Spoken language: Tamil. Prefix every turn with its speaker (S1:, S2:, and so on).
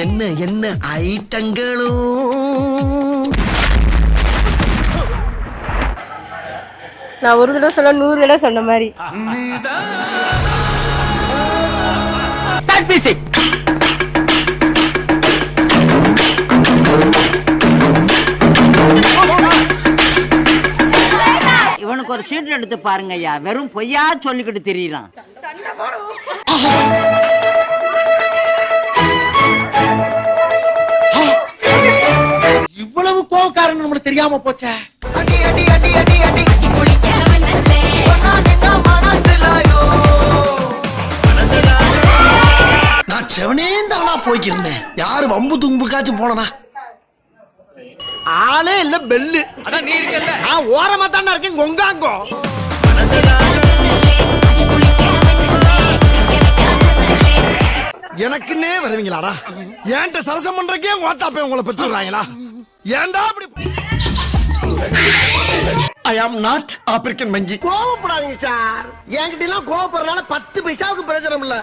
S1: என்ன என்ன ஐட்டங்களும்.
S2: நான் ஒரு தடவை சொன்ன 100 தடவை சொன்ன மாதிரி.
S3: இவனுக்கு ஒரு சீட் எடுத்து பாருங்க ஐயா, வெறும் பொய்யா சொல்லிக்கிட்டு திரியறான்.
S1: இவ்வளவு கோவக்காரன் நம்மளுக்கு தெரியாம போச்சே. நான் செவனேந்தானா போய்க்கிருந்தேன். யாரு வம்பு தும்புக்காச்சும் போனா ஆளே இல்ல பெல்லு. அதான் நீ இருக்கல்ல, நான் ஓரமா தானே இருக்கேன். கொங்காங்கோ எனக்குன்னே வருவீங்களாடா? ஏன்ட்ட சரசம் பண்றக்கே ஓட்டாப்பே உங்களை பெற்றுறாங்களா? ஏன்டா அப்படி? I am not African மஞ்சி. கோவப்படாதீங்க சார். என்கிட்ட எல்லாம் கோவப்படுறதுனால 10 பைசாவுக்கு பிரயோஜனம் இல்ல.